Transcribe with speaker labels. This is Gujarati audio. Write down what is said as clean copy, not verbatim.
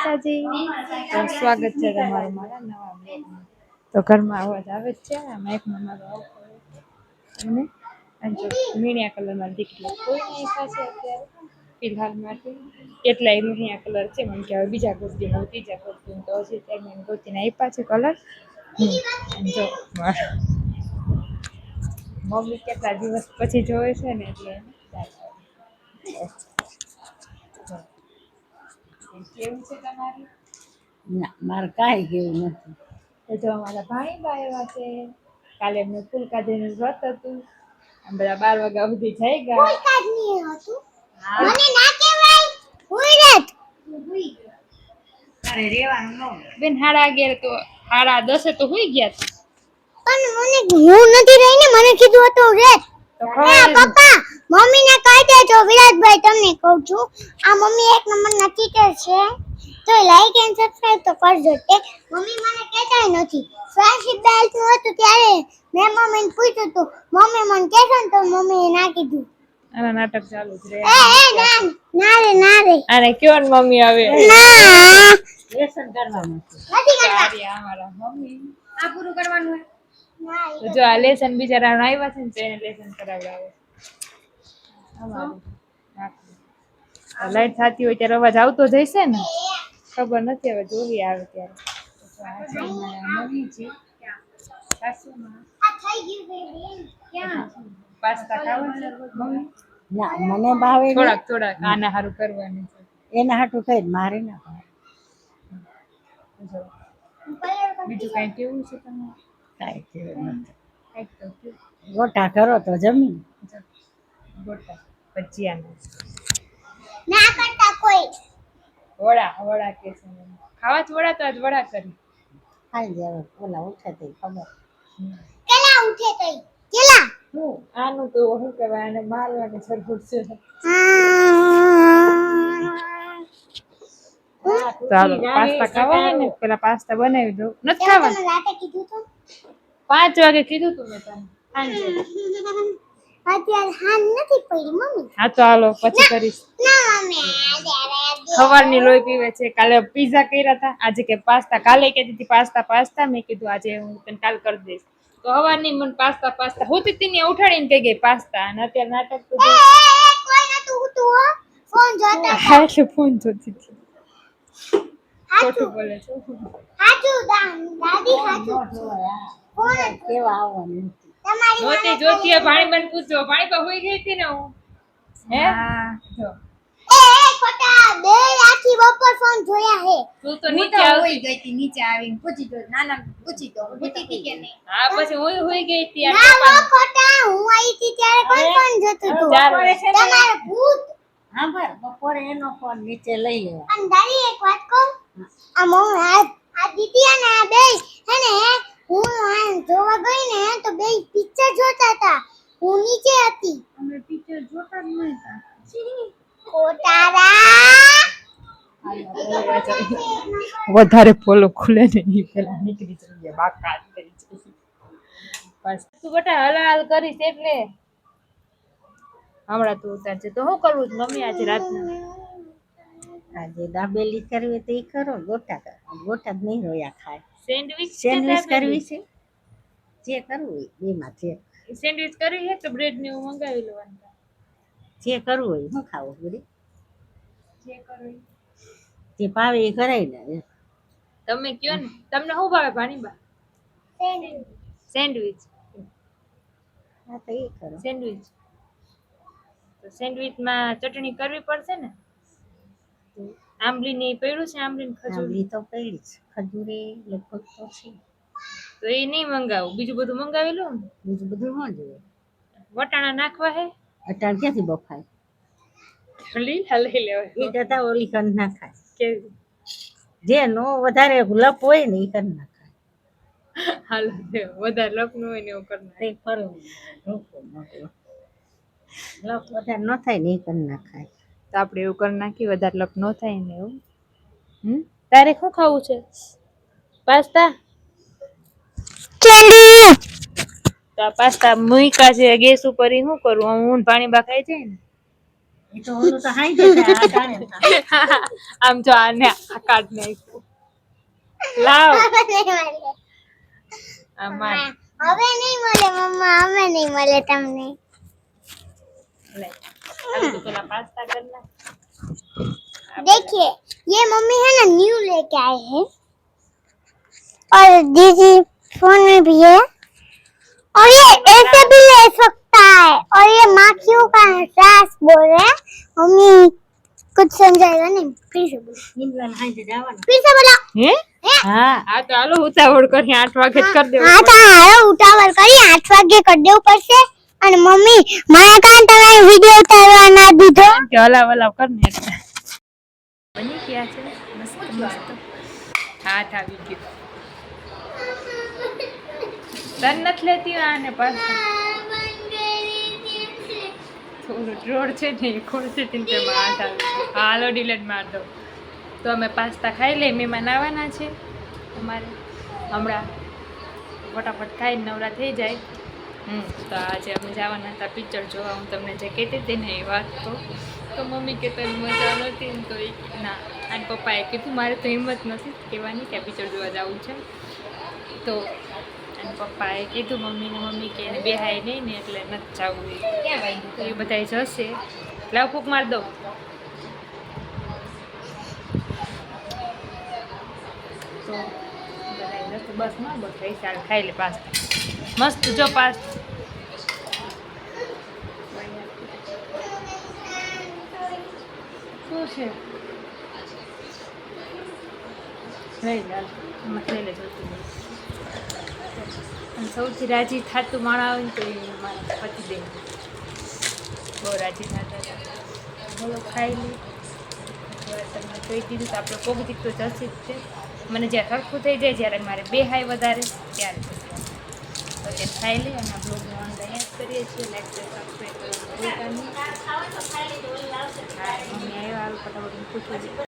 Speaker 1: સાજી તો સ્વાગત છે તમારું મારા નવા બ્લોગમાં। તો ઘરમાં અવાજ આવે જ છે માઇકમાં મારો અને મીણિયા કલરમાં દીકરી કોઈ નહીં પાસે અત્યારે ફિલહાલમાંથી કેટલાય મીણિયા કલર છે મને કે હવે બીજા ગોતીને ત્રીજા ગોતીને તો હજી ત્યારે મેં ગોતીને આપ્યા છે કલર। જો મમ્મી કેટલા દિવસ પછી જોવે છે ને એટલે કેવું છે તમારું?
Speaker 2: ના મારે કાંઈ કેવું નથી।
Speaker 1: તો જો અમારા ભાણીબા એવા છે કાલે એમને ફૂલકાજીનું વ્રત હતું આમ બધા 12 વાગ્યા સુધી જઈ ગયા। મને ના કહેવાય હુઈરત અરે રેવાનું ન બેન 11:30 તો 10:30 તો હુઈ ગયા પણ મને હું નથી રહી ને મને કીધું હતું રે તો પપ્પા મમ્મીને કહી દેજો વિરાજભાઈ તમને કહું છું આ મમ્મી એક નંબરના ટીચર છે તો લાઈક એન્ડ સબસ્ક્રાઇબ તો કરજો તે મમ્મી મને કહેતાય નથી ફ્રેન્ડશિપ બેલ્ટ નું હતું ત્યારે મેં મમ્મીને પૂછ્યું તો મમ્મી મને કહેશે ને તો મમ્મીએ ના કીધું આના નાટક ચાલુ જ રહે ના રે આને કયો ને મમ્મી આવે ના
Speaker 2: લેસન કરવાનું
Speaker 1: નથી કરતા અમારા મમ્મી આ પૂરું કરવાનું તો જો આ લેસન બિચારા આવ્યા છે ને તો એને લેસન કરાવડાવે અમારું લાઈટ થતી હોય ત્યારે અવાજ આવતો જઈશે ને ખબર નથી હવે જોવી આવે ત્યારે મમ્મી છે સાસુમાં આ થઈ ગયું બેબી ક્યાં પાસ્તા ખાવા છે મમ્મી
Speaker 2: ના મને ભાવે
Speaker 1: થોડાક આના હારું કરવાની છે
Speaker 2: એના હાટું થઈ મારે ના ભાવે
Speaker 1: બીજું કઈ કેવું છે તમારે
Speaker 2: કાંઈ કેવું નથી
Speaker 1: કઈક તો
Speaker 2: ગોટા કરો તો જમી
Speaker 1: ગોટા ભજીયા ના કરતા કોઈ વડા કે છે ખાવા જ વડા તો આજ વડા કરી
Speaker 2: ખાઈ જાય ઓલા ઉઠે તે ખબર
Speaker 1: કેલા ઉઠે તઈ કેલા હું આનું તો શું કહેવાય આને મારવાને સરખું છે ચાલો પાસ્તા ખાવા ને પેલા પાસ્તા બનાવી દો નથી ખાવા રાતે કીધું તો 5 વાગે કીધું તું મેં તને સાંજે અત્યારે હાન નથી પડી મમ્મી હા તો હાલો પછી કરીશ ના મમ્મી સવારની લોહી પીવે છે કાલે પિઝા કર્યા હતા આજે કે પાસ્તા કાલે કહેતી હતી પાસ્તા મેં કીધું આજે હું તને કાલ કરી દઈશ તો સવારની મને પાસ્તા હોતી તીને ઉઠાડીને કહી ગઈ પાસ્તા અને અત્યારે નાટક તો કોઈ નતું ઉતું ફોન જોતા હા એટલે ફોન જોતી હતી ખોટું બોલે છે હાચું દાદી હાચું
Speaker 2: કોણ કેવા આવવાનું
Speaker 1: જોતી જોતી પાણીબન પૂછજો પાણીબા હોઈ ગઈ હતી ને હું હે હા જો ખોટા બે આખી બપોર ફોન જોયા હે તું તો નીચે હોઈ ગઈ હતી નીચે આવીને પૂછી જો નાના પૂછી તો પૂછી હતી કે નહીં હા પછી હું હોઈ ગઈ હતી ના ખોટા હું આવી હતી ત્યારે કોણ ફોન જોતું તું તમારે ભૂત
Speaker 2: હા ભાઈ બપોરે એનો ફોન નીચે લઈ લેવા
Speaker 1: અને દાદી એક વાત કહું આ દીદી અને આ બે હે ને હું જોવા ગઈ ને તો બે પિક્ચર જોતા હતા હું નીચે હતી અમે પિક્ચર જોતા જ નહોતા વધારે પોલો ખુલે ને એ પેલા નીકળી જઈએ બાકા થઈ જશે બસ તું બેટા હલાલ કરીશ એટલે હમણાં તું ઉતારજે તો શું કરવું છે મમ્મી આજે રાતના
Speaker 2: આજે દાબેલી કરવી તો એ કરો ગોટા જ નહીં રોયા ખાય
Speaker 1: સેન્ડવિચ
Speaker 2: કરવી છે જે કરવું હોય બેમાં જે
Speaker 1: સેન્ડવિચ કરવી છે તો બ્રેડ ને હું મંગાવી લેવાનું
Speaker 2: જે કરવું હોય શું ખાવું બધી
Speaker 1: જે કરવું
Speaker 2: જે ભાવે એ કરાય ને
Speaker 1: તમે કયો ને તમને શું ભાવે ભાણીબા સેન્ડવિચ
Speaker 2: હા તો એ કરો
Speaker 1: સેન્ડવિચ તો સેન્ડવિચમાં ચટણી કરવી પડશે ને આંબલીની પડ્યું છે આંબલીની ખજૂરી
Speaker 2: તો પડી છે ખજૂરી લગભગ તો છે
Speaker 1: તો એ નહીં મંગાવું બીજું બધું મંગાવી લઉં ને
Speaker 2: બીજું બધું ન જોઈએ
Speaker 1: વટાણા નાખવા હે
Speaker 2: અટાણ ક્યાંથી બફાય
Speaker 1: લીલા લઈ લેવાય
Speaker 2: એ કરતા ઓલી કર નાખાય
Speaker 1: કેવી
Speaker 2: જે નો વધારે લપ હોય ને એ કર નાખાય
Speaker 1: હાલ વધારે લપનું હોય ને એવું કરના
Speaker 2: તે ફરવું લપ વધારે ન થાય ને એ કર નાખાય
Speaker 1: તો આપણે એવું કરી નાખી વધારે લપ ન થાય ને એવું તારે શું ખાવું છે પાસ્તા કેન્ડી તો પાસ્તા મૂકા છે ગેસ ઉપર શું કરું હું પાણી બા ખાઈ જાય ને
Speaker 2: એ તો ઓલું તો હાઈ જશે આ ટાણે.
Speaker 1: આમ જો આને આ કાઢ નાખ્યું. લાવ આમાં
Speaker 3: હવે નહીં મળે મમ્મા, હવે નહીં મળે તમને.
Speaker 1: લે હવે તો પેલા પાસ્તા કર નાખ.
Speaker 3: देखिए ये मम्मी है ना न्यू लेके आए हैं और दीदी फोन में भी है और ये ऐसे भी ले सकता है और ये माखियों का एहसास बोल रहे हैं मम्मी कुछ समझाएगा नहीं फिर से बोलो
Speaker 2: ઇમરાન હાઈ જવાનું.
Speaker 3: फिर से बोलो
Speaker 1: હે
Speaker 2: હા
Speaker 1: આ તો હાલો ઉતાવળ કરી 8 વાગે જ કરી દેવું
Speaker 3: हाँ तो हारो उतावल करी 8 वागे कर देव પડશે અને મમ્મી મારા કાન તમારે વિડિયો ઉતારવા ના દીધો
Speaker 1: કે હલાવ હલાવ કર ને એટલે બની ગયા છે મસ્ત મસ્ત હાથ આવી ગયો તન નથી લેતી આને પાછા થોડું રોડ છે ને ખુરશી ટીંચરમાં હાથ આવી ગયો હાલો ડિલેટ માર દો તો અમે પાસ્તા ખાઈ લઈએ મહેમાન આવવાના છે અમારે હમણાં ફટાફટ ખાઈને નવરા થઈ જાય તો આજે અમે જવાના હતા પિક્ચર જોવા હું તમને જે કહેતી હતી ને એ વાત તો મમ્મી કે તને મજા નહોતી ને તો એ ના અને પપ્પાએ કીધું મારે તો હિંમત નથી કહેવાની કે પિક્ચર જોવા જવું છે તો અને પપ્પાએ કીધું મમ્મી કે એને બેહાય નહીં ને એટલે નથી જવું ક્યાં ભાઈ તો એ બધા જશે લાવ ફૂક માર દો તો બધા જશે બસ ના બસ એ ચાલ ખાઈ લે પાસ્તા મસ્ત જો પાસ્તા શું છે લઈ લે એમાં લઈ લે જોતું અને સૌથી રાજી થતું માણસ આવે ને તો એ મારા પતિદેવ બહુ રાજી થતા હતા બોલો ખાઈ લે તમને કહી દીધું તો આપણે પોગતિક તો જશે જ છે મને જ્યારે સરખું થઈ જાય જ્યારે મારે બે હાય વધારે ત્યારે તો તે ખાઈ લે અને બ્લોગનો અંત અહીંયા જ કરીએ છીએ લાઈક સબસ્ક્રાઈબ કરવાનું ભૂલતા નહીં મમ્મી આવ્યા ફટાફટ પૂછવું